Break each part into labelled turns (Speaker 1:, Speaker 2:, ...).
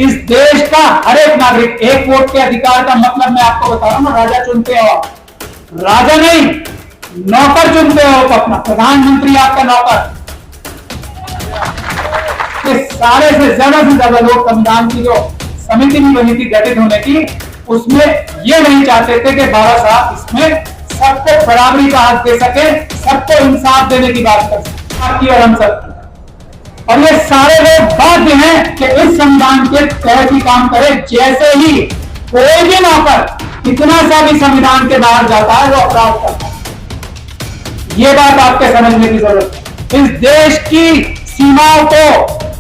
Speaker 1: इस देश का हर एक नागरिक एक वोट के अधिकार का मतलब मैं आपको बता रहा हूं ना, राजा चुनते हो आप, राजा नहीं नौकर चुनते हो अपना, प्रधानमंत्री आपका नौकर। सारे से ज्यादा लोग संविधान की जो समिति नहीं बनी थी गठित होने की, उसमें ये नहीं चाहते थे कि बाबा साहब इसमें सबको बराबरी का हक दे सके, सबको इंसाफ देने की बात कर सके, आपकी और हम सब। और ये सारे लोग बाध्य हैं कि इस संविधान के तहत ही काम करें। जैसे ही कोई भी नौकर कितना सा भी संविधान के बाहर जाता है वो अपराध करता है। ये बात आपके समझने की जरूरत है। इस देश की सीमाओं को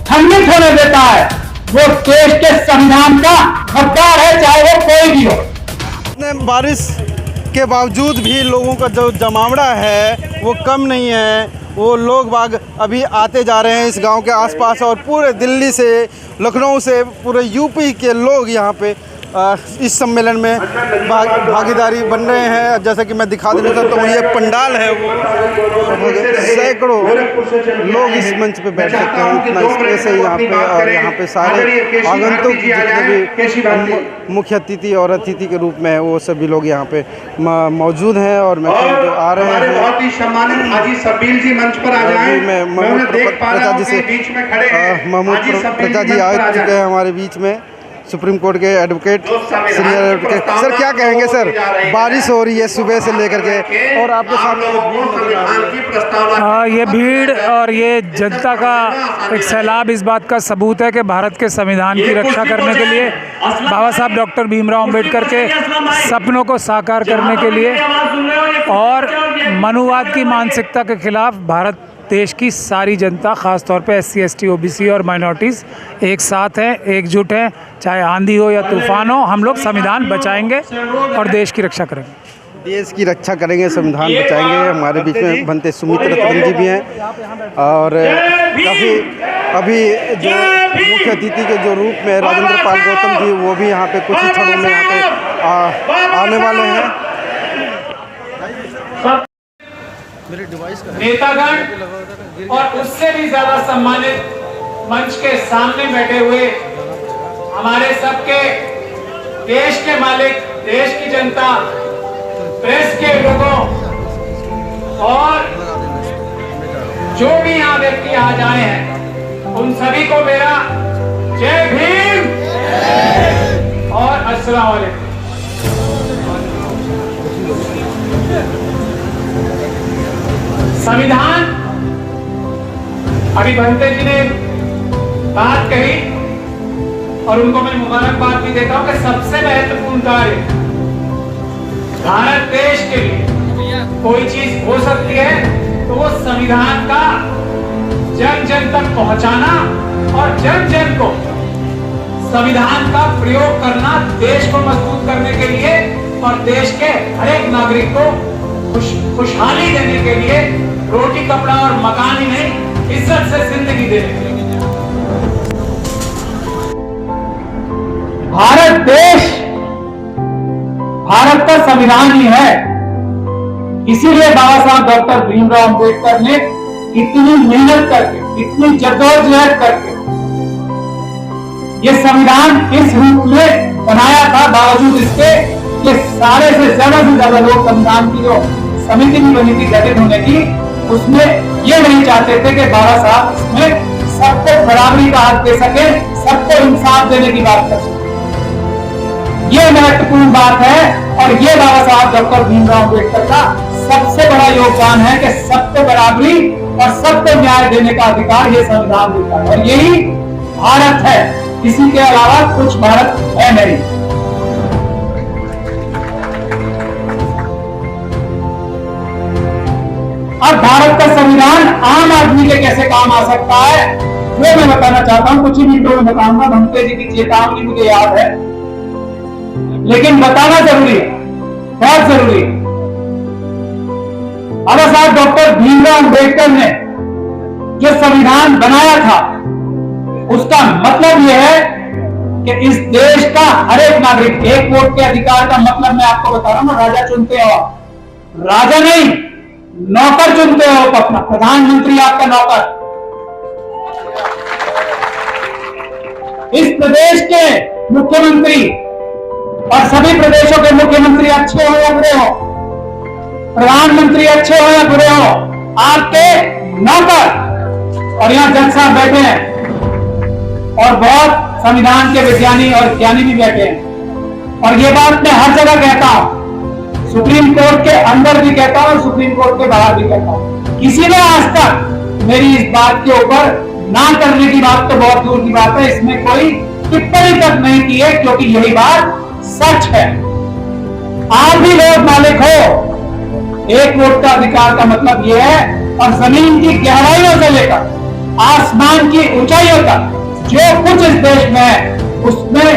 Speaker 1: खंडित होने देता है वो देश के संविधान का हकदार है, चाहे वो कोई भी हो।
Speaker 2: बारिश के बावजूद भी लोगों का जो जमावड़ा है वो कम नहीं है। वो लोग बाग अभी आते जा रहे हैं इस गांव के आसपास, और पूरे दिल्ली से, लखनऊ से, पूरे यूपी के लोग यहाँ पे इस सम्मेलन में भागीदारी बन रहे हैं। जैसा कि मैं दिखा देना चाहता हूँ, ये पंडाल है वो सैकड़ों लोग इस मंच पे बैठ सकते हैं, इतना स्पेस है यहाँ पे। और यहाँ पे सारे आगंतुक जितने भी मुख्य अतिथि और अतिथि के रूप में है वो सभी लोग यहाँ पे मौजूद हैं। और मैं आ रहे हैं
Speaker 3: बहुत ही सम्मानित हाजी शब्बीर जी मंच पर आ जाएं।
Speaker 2: मैं महमूद प्रजा जी से महमूद प्रजा जी आ चुके हैं हमारे बीच में, सुप्रीम कोर्ट के एडवोकेट, सीनियर एडवोकेट। सर क्या कहेंगे सर, बारिश हो रही है सुबह से लेकर के और आपके सामने
Speaker 4: ये भीड़ और ये जनता का एक सैलाब इस बात का सबूत है कि भारत के संविधान की रक्षा करने के लिए, बाबा साहब डॉक्टर भीमराव अंबेडकर के सपनों को साकार करने के लिए और मनुवाद की मानसिकता के खिलाफ भारत देश की सारी जनता, ख़ास तौर पे SC ST OBC और माइनॉरिटीज़ एक साथ हैं, एकजुट हैं। चाहे आंधी हो या तूफान हो, हम लोग संविधान बचाएंगे और देश की रक्षा करेंगे।
Speaker 2: देश की रक्षा करेंगे, संविधान बचाएंगे। हमारे बीच में बनते सुमित रतन जी भी हैं और काफ़ी अभी जो मुख्य अतिथि के जो रूप में राजेंद्र पाल गौतम जी, वो भी यहाँ पे कुछ ही क्षणों में यहाँ पे आने वाले हैं।
Speaker 1: नेतागण और उससे भी ज्यादा सम्मानित मंच के सामने बैठे हुए हमारे सबके देश के मालिक, देश की जनता, प्रेस के लोगों और जो भी यहाँ व्यक्ति आज आए हैं, उन सभी को मेरा जय भीम और अस्सलाम वालेकुम। संविधान, अभी भंते जी ने बात कही और उनको मैं मुबारकबाद भी देता हूं कि सबसे महत्वपूर्ण कार्य भारत देश के लिए कोई चीज हो सकती है तो वो संविधान का जन जन तक पहुंचाना और जन जन को संविधान का प्रयोग करना, देश को मजबूत करने के लिए और देश के हर एक नागरिक को खुशहाली देने के लिए, रोटी कपड़ा और मकान ही नहीं, इज्जत से जिंदगी देने के लिए। भारत देश भारत का संविधान ही है। इसीलिए बाबा साहब डॉक्टर भीमराव अंबेडकर ने इतनी मेहनत करके, इतनी जद्दोजहद करके ये संविधान इस रूप में बनाया था। बावजूद इसके कि सारे से ज्यादा लोग संविधान की जो समिति नहीं बनी थी गठित होने की, उसमें ये नहीं चाहते थे कि बाबा साहब इसमें सबको बराबरी का हक दे सके, सबको इंसाफ देने की बात कर सके। ये महत्वपूर्ण बात है और ये बाबा साहब डॉक्टर भीमराव अंबेडकर का सबसे बड़ा योगदान है कि सबको बराबरी और सबको न्याय देने का अधिकार ये संविधान देता है। और यही भारत है, किसी के अलावा कुछ भारत है नहीं। और भारत का संविधान आम आदमी के कैसे काम आ सकता है वो मैं बताना चाहता हूं, कुछ ही मिनटों में बताऊंगा। भंते जी की चेतावनी मुझे याद है, लेकिन बताना जरूरी है, बहुत जरूरी है। बाबा साहब डॉक्टर भीमराव अंबेडकर ने जो संविधान बनाया था, उसका मतलब यह है कि इस देश का हर एक नागरिक एक वोट के अधिकार का मतलब मैं आपको बता रहा हूं ना, राजा चुनते हो, राजा नहीं नौकर चुनते हो अपना, प्रधानमंत्री आपका नौकर। इस प्रदेश के मुख्यमंत्री और सभी प्रदेशों के मुख्यमंत्री अच्छे हो या बुरे हो, प्रधानमंत्री अच्छे हो या बुरे हो, आपके नौकर, और यहां जज साहब बैठे हैं और बहुत संविधान के विज्ञानी और ज्ञानी भी बैठे हैं, और ये बात मैं हर जगह कहता हूं, सुप्रीम कोर्ट के अंदर भी कहता हूं और सुप्रीम कोर्ट के बाहर भी कहता हूं, किसी ने आज तक मेरी इस बात के ऊपर ना करने की बात तो बहुत दूर की बात है, इसमें कोई टिप्पणी तक नहीं की है, क्योंकि यही बात सच है। आप भी लोग मालिक हो, एक वोट का अधिकार का मतलब यह है, और जमीन की गहराइयों से लेकर आसमान की ऊंचाइयों तक जो कुछ इस देश में है, उसमें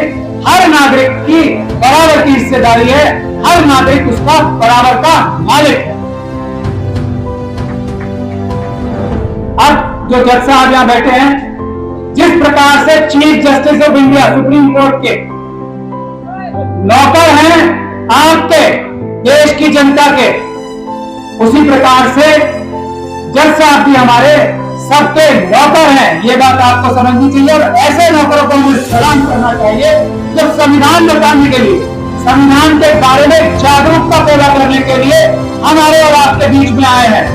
Speaker 1: हर नागरिक की बराबर की हिस्सेदारी है, हर नागरिक उसका बराबर का मालिक है। अब जो जज साहब यहां बैठे हैं, जिस प्रकार से chief justice of India supreme court के नौकर हैं आपके, देश की जनता के, उसी प्रकार से जज साहब भी हमारे सबके नौकर हैं। ये बात आपको समझनी चाहिए, और ऐसे नौकरों को हमें सलाम करना चाहिए जो संविधान बनाने के लिए, संविधान के बारे में जागरूकता पैदा करने के लिए हमारे और आपके बीच में आए हैं।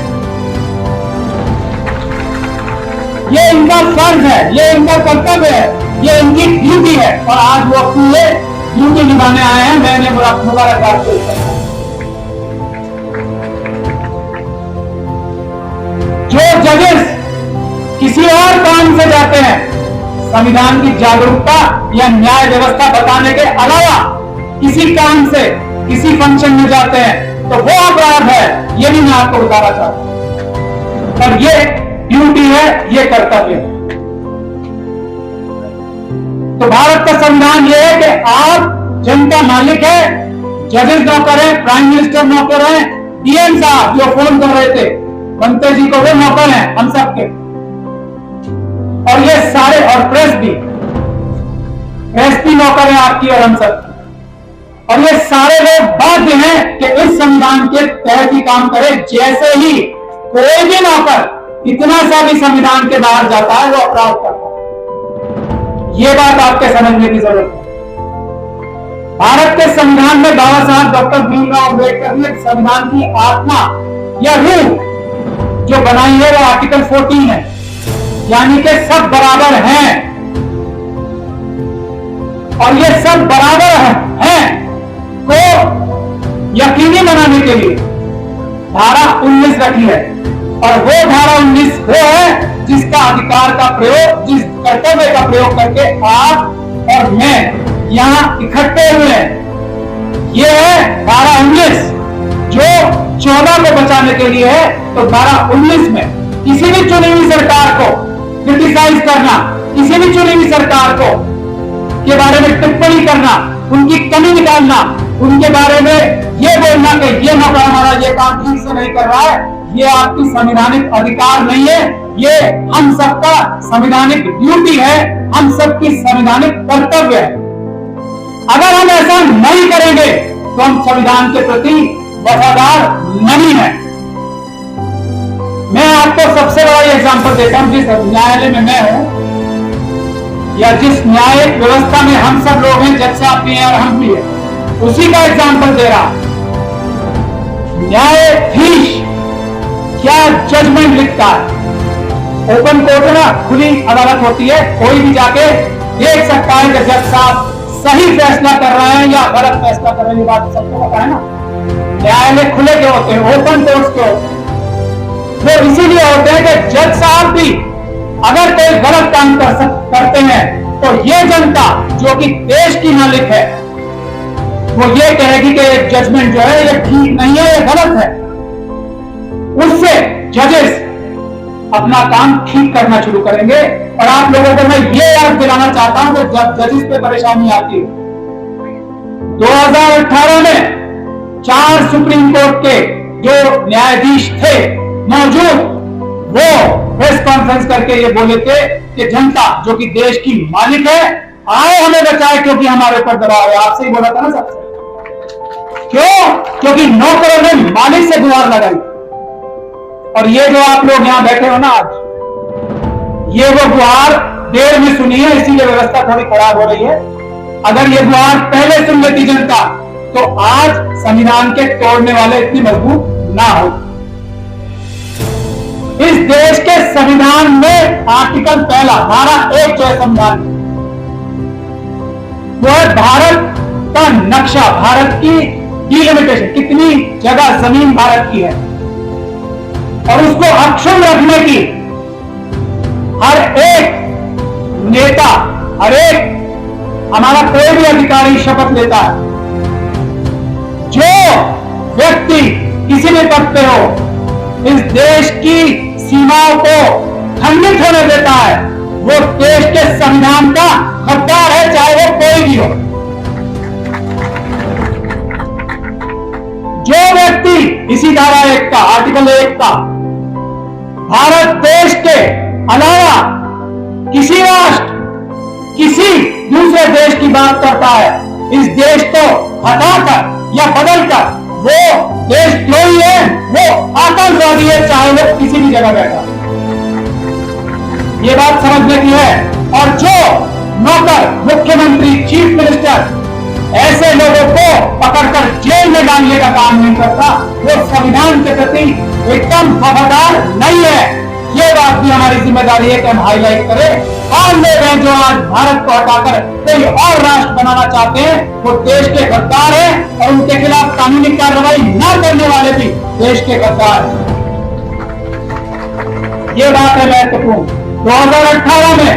Speaker 1: ये इनका फर्ज है, ये इनका कर्तव्य है, ये इनकी ड्यूटी है, और आज वो अपनी ये ड्यूटी निभाने आए हैं। मैंने मुबारकबाद पेश करता हूं। जो जजेस किसी और काम से जाते हैं, संविधान की जागरूकता या न्याय व्यवस्था बताने के अलावा किसी काम से किसी फंक्शन में जाते हैं, तो वो अपराध है, ये भी मैं आपको बताना चाहता हूं। और ये ड्यूटी है, ये कर्तव्य है। तो भारत का संविधान ये है कि आप जनता मालिक है, जजेस नौकर है, प्राइम मिनिस्टर नौकर है, पीएम साहब जो फोन कर रहे थे बनते जी को, वो नौकर हैं हम सबके, और ये सारे, और प्रेस भी नौकर है आपकी और हम सब, और ये सारे लोग बाध्य हैं कि इस संविधान के तहत ही काम करें। जैसे ही कोई भी नौकर इतना सा भी संविधान के बाहर जाता है, वो अपराध करता है। ये बात आपके समझने की जरूरत है। भारत के संविधान में बाबा साहब डॉक्टर भीमराव अम्बेडकर ने संविधान की आत्मा या रूह जो बनाई है, वो आर्टिकल 14 है, यानी कि सब बराबर हैं, और ये सब बराबर हैं को यकीनी बनाने के लिए धारा 19 रखी है, और वो धारा 19 वो है जिसका अधिकार का प्रयोग, जिस कर्तव्य का प्रयोग करके आप और मैं यहां इकट्ठे हुए हैं। ये है धारा 19 जो 14 को बचाने के लिए है। तो धारा 19 में किसी भी चुनी हुई सरकार को क्रिटिसाइज करना, किसी भी चुनी हुई सरकार को के बारे में टिप्पणी करना, उनकी कमी निकालना, उनके बारे में ये बोलना कि ये नौकर हमारा ये काम ठीक से नहीं कर रहा है, ये आपकी संवैधानिक अधिकार नहीं है, ये हम सबका संवैधानिक ड्यूटी है, हम सबकी संवैधानिक कर्तव्य है। अगर हम ऐसा नहीं करेंगे तो हम संविधान के प्रति वफादार नहीं है। मैं आपको सबसे बड़ा एग्जांपल देता हूं, जिस न्यायालय में मैं हूं या जिस न्यायिक व्यवस्था में हम सब लोग हैं, जज साहब भी हैं और हम भी हैं, उसी का एग्जांपल दे रहा। न्यायाधीश क्या जजमेंट लिखता है, ओपन कोर्ट ना, खुली अदालत होती है, कोई भी जाके देख सकता है कि जज साहब सही फैसला कर रहे हैं या गलत फैसला कर रहे हैं। ये बात सबको पता है ना। न्यायालय खुले के होते हैं, ओपन कोर्ट के होते हैं। वो इसीलिए होते हैं कि जज साहब भी अगर कोई गलत काम करते हैं तो ये जनता जो कि देश की मालिक है, वो ये कहेगी कि जजमेंट जो है ये ठीक नहीं है, ये गलत है। उससे जजेस अपना काम ठीक करना शुरू करेंगे। और आप लोगों को मैं ये याद दिलाना चाहता हूं कि जब जजेस पे परेशानी आती है, 2018 में 4 सुप्रीम कोर्ट के जो न्यायाधीश थे मौजूद, वो प्रेस कॉन्फ्रेंस करके ये बोले थे कि जनता जो कि देश की मालिक है, आए हमें बचाए क्योंकि हमारे ऊपर दबाव है। आपसे ही बोला था ना सबसे। क्यों? क्योंकि नौकरों ने मालिक से गुहार लगाई। और ये जो आप लोग यहां बैठे हो ना आज, ये वो गुहार देर में सुनी है, इसीलिए व्यवस्था थोड़ी खराब हो रही है। अगर ये द्वार पहले सुन लेती जनता तो आज संविधान के तोड़ने वाले इतनी मजबूत ना हो। इस देश के संविधान में आर्टिकल पहला धारा 1 जो है संविधान, वो है भारत का नक्शा, भारत की डिलिमिटेशन, कितनी जगह जमीन भारत की है, और उसको अक्षुण्ण रखने की हर एक नेता, हर एक हमारा कोई भी अधिकारी शपथ लेता है। जो व्यक्ति किसी भी पद पे हो इस देश की सीमाओं को खंडित होने देता है, वो देश के संविधान का गद्दार है, चाहे वो कोई भी हो। जो व्यक्ति इसी धारा 1 का, आर्टिकल 1 का भारत देश के अलावा किसी राष्ट्र, किसी दूसरे देश की बात करता है, इस देश को हटाकर या बदलकर वो देशद्रोही है, वो आतंकवादी है, चाहे वो किसी भी जगह बैठा। ये बात समझने की है। और जो नौकर, मुख्यमंत्री, चीफ मिनिस्टर ऐसे लोगों को पकड़कर जेल में डालने का काम नहीं करता, वो संविधान के प्रति एकदम वफादार नहीं है। ये बात भी हमारी जिम्मेदारी है कि हम हाईलाइट करें। और लोग हैं जो आज भारत को हटाकर कोई और राष्ट्र बनाना चाहते हैं, वो देश के गद्दार हैं, और उनके खिलाफ कानूनी कार्रवाई न करने वाले भी देश के गद्दार हैं। ये बात है महत्वपूर्ण। 2018 में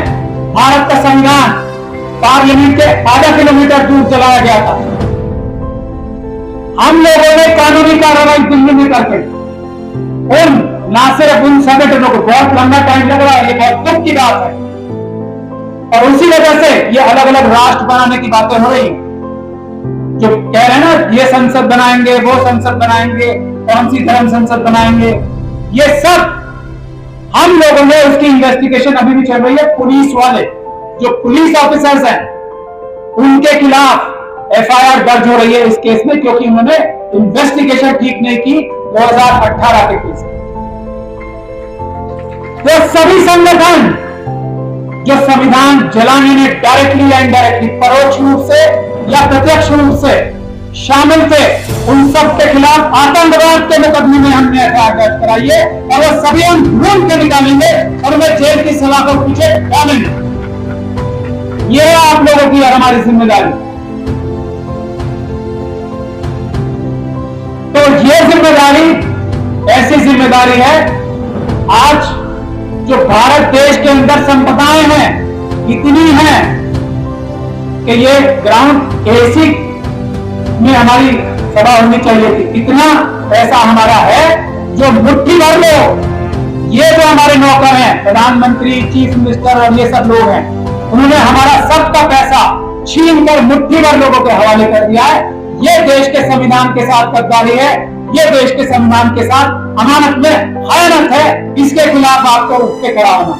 Speaker 1: भारत का संविधान पार्लियामेंट के आधा किलोमीटर दूर चलाया गया था। हम लोगों ने कानूनी कार्रवाई दिल्ली में करके ना सिर्फ उन संगठनों को, बहुत लंबा टाइम लग रहा है, ये बहुत दुख की बात है, और उसी वजह से ये अलग अलग राष्ट्र बनाने की बातें हो रही हैं। जो कह रहे हैं ना, ये संसद बनाएंगे, वो संसद बनाएंगे, कौन सी धर्म संसद बनाएंगे, ये सब हम लोगों ने उसकी इन्वेस्टिगेशन अभी भी चल रही है। पुलिस वाले, जो पुलिस ऑफिसर्स हैं, उनके खिलाफ एफआईआर दर्ज हो रही है इस केस में, क्योंकि उन्होंने इन्वेस्टिगेशन ठीक नहीं की 2018 के केस में। तो सभी संगठन जो संविधान जलाने में डायरेक्टली या इनडायरेक्टली, परोक्ष रूप से या प्रत्यक्ष रूप से शामिल थे, उन सब के खिलाफ आतंकवाद के मुकदमे में हमने एफआईआर दर्ज कराई है, और वो सभी हम ढूंढ के निकालेंगे और उन्हें जेल की सलाखों के पीछे डालेंगे। ये है आप लोगों की और हमारी जिम्मेदारी। तो ये जिम्मेदारी ऐसी जिम्मेदारी है, आज जो भारत देश के अंदर संपदाएं हैं इतनी हैं कि ये ग्राउंड एसी में हमारी सभा होनी चाहिए थी। इतना पैसा हमारा है जो मुट्ठी भर लो। ये जो हमारे नौकर हैं, प्रधानमंत्री, चीफ मिनिस्टर और ये सब लोग हैं, उन्होंने हमारा सबका पैसा छीन कर मुट्ठी भर लोगों के हवाले कर दिया है। ये देश के संविधान के साथ गद्दारी है, ये देश के संविधान के साथ अमानत में खयानत है। इसके खिलाफ आपको उठ के खड़ा होना।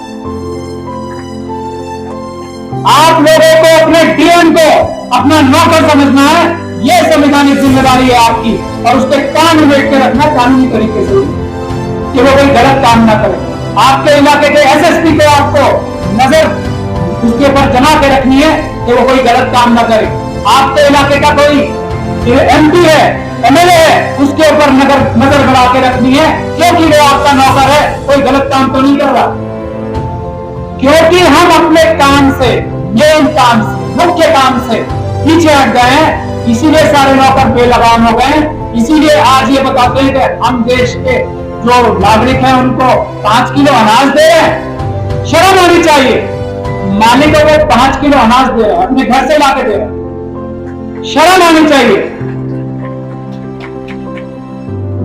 Speaker 1: आप लोगों को अपने डीएम को अपना नौकर समझना है, ये संवैधानिक जिम्मेदारी है आपकी, और उसके कान उमेट के रखना कानूनी तरीके से कि वो कोई गलत काम ना करे। आपके इलाके के एसएसपी को आपको नजर उसके ऊपर जमा के रखनी है कि वो कोई गलत काम ना करे। आपके इलाके का कोई एमपी है, एमएलए है, उसके ऊपर नजर बढ़ा के रखनी है, क्योंकि वो आपका नौकर है, कोई गलत काम तो नहीं कर रहा। क्योंकि हम अपने काम से, मेन काम से, मुख्य काम से पीछे हट गए हैं, इसीलिए सारे नौकर बेलगाम हो गए हैं। इसीलिए आज ये बताते हैं कि हम देश के जो नागरिक हैं उनको 5 किलो अनाज दे रहे हैं। शर्म आनी चाहिए। मालिकों को 5 किलो अनाज दे रहे हैं, अपने घर से लाके दे रहे हैं, शर्म आनी चाहिए।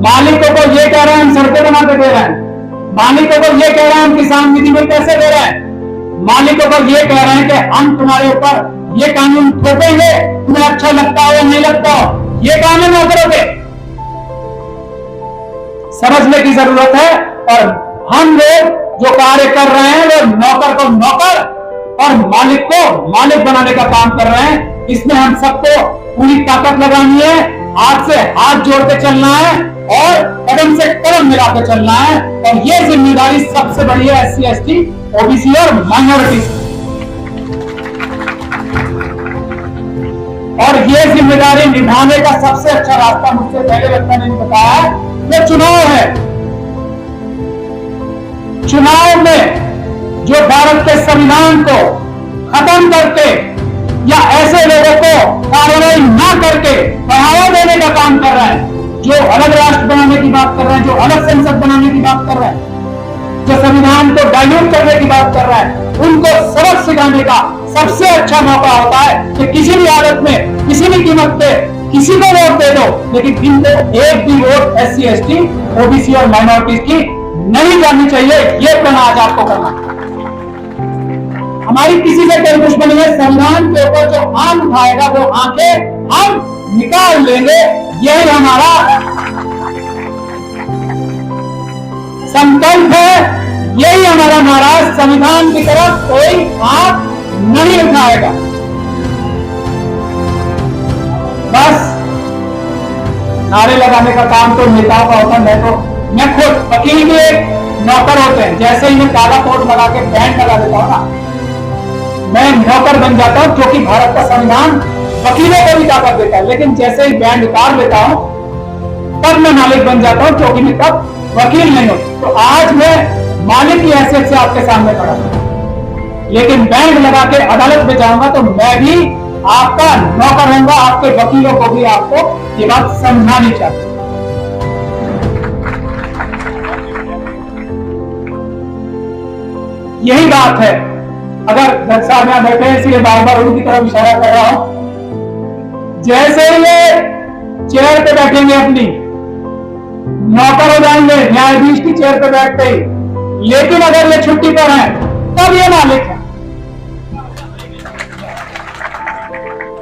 Speaker 1: मालिकों को ये कह रहे हैं हम सड़कें बना के दे रहे हैं, मालिकों को ये कह रहे हैं हम किसान निधि में पैसे दे रहे हैं, मालिकों को ये कह रहे हैं कि हम तुम्हारे ऊपर ये कानून थोपेंगे, तुम्हें अच्छा लगता हो या नहीं लगता हो, ये कानून नौकरों के समझने की जरूरत है। और हम लोग जो कार्य कर रहे हैं वो नौकर को नौकर और मालिक को मालिक बनाने का काम कर रहे हैं। इसमें हम सबको पूरी ताकत लगानी है, हाथ से हाथ जोड़ के चलना है और कदम से कदम मिला के चलना है। और ये जिम्मेदारी सबसे बड़ी है SC, ST, OBC और माइनॉरिटी। ये जिम्मेदारी निभाने का सबसे अच्छा रास्ता मुझसे पहले वक्ता ने बताया वो चुनाव है। चुनाव में जो भारत के संविधान को खत्म करके या ऐसे लोगों को कार्रवाई ना करके बढ़ावा देने का काम कर रहा है, जो अलग राष्ट्र बनाने की बात कर रहे हैं, जो अलग संसद बनाने की बात कर रहे हैं, जो संविधान को डाइल्यूट करने की बात कर रहा है, उनको सबक सिखाने का सबसे अच्छा मौका होता है कि किसी भी हालत में किसी भी कीमत पे किसी को वोट दे दो, लेकिन इनको एक भी वोट SC ST OBC और माइनॉरिटीज की नहीं करनी चाहिए। ये प्रण आज आपको करना है। हमारी किसी से कोई दुश्मनी है, संविधान के ऊपर जो आंख उठाएगा वो आंखें हम निकाल लेंगे। यही हमारा संकल्प है, यही हमारा नारा। संविधान की तरफ कोई आंख नहीं उठाएगा। बस नारे लगाने का काम तो नेताओं का होता है। मैं खुद वकील के एक नौकर होते हैं, जैसे ही मैं काला कोट लगा के बैंड लगा देता हूं ना, मैं नौकर बन जाता हूं, क्योंकि भारत का संविधान वकीलों को भी ताकत देता है। लेकिन जैसे ही बैंड उतार लेता हूं तब मैं मालिक बन जाता हूं, क्योंकि मैं तब वकील नहीं हूं। तो आज मैं मालिक की हैसियत से आपके सामने खड़ा हूं, लेकिन बैंड लगा के अदालत में जाऊंगा तो मैं भी आपका नौकर रहूंगा। आपके वकीलों को भी आपको ये बात समझानी चाहिए। यही बात है। अगर जज साहब यहां बैठे हैं, इसलिए बार बार उनकी तरफ इशारा कर रहा हूं। जैसे ये चेयर पे बैठेंगे, अपनी नौकर हो जाएंगे न्यायाधीश की चेयर पे बैठते ही, लेकिन अगर ये छुट्टी पर है तब ये मालिक है।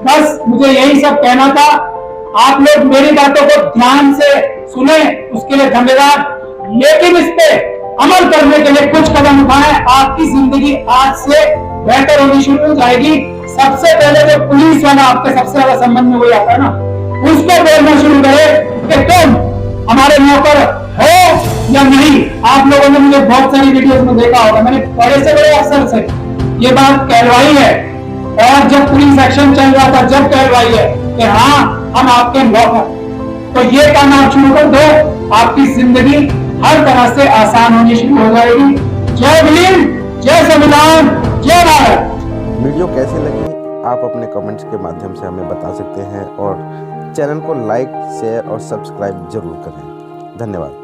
Speaker 1: बस मुझे यही सब कहना था। आप लोग मेरी बातों को ध्यान से सुने, उसके लिए धन्यवाद। लेकिन इस पे अमल करने के लिए कुछ कदम उठाएं। आपकी जिंदगी आज से बेहतर होनी शुरू हो जाएगी। सबसे पहले जो पुलिस वाला आपके सबसे ज्यादा संबंध में वही आता है ना, उसको बोलना शुरू करे कि तुम हमारे नौकर हो या नहीं। आप लोगों ने मुझे बहुत सारी वीडियोस में देखा होगा, मैंने बड़े से बड़े अफसर से ये बात कहलवाई है। और जब पुलिस एक्शन चल रहा था, जब कहलवाई है कि हाँ हम आपके नौकर, तो ये काम आप शुरू कर दो, आपकी जिंदगी हर तरह से आसान होनी शुरू हो जाएगी। जय भीम, जय संविधान, जय भारत।
Speaker 5: वीडियो कैसी लगी आप अपने कमेंट्स के माध्यम से हमें बता सकते हैं और चैनल को लाइक, शेयर और सब्सक्राइब जरूर करें। धन्यवाद।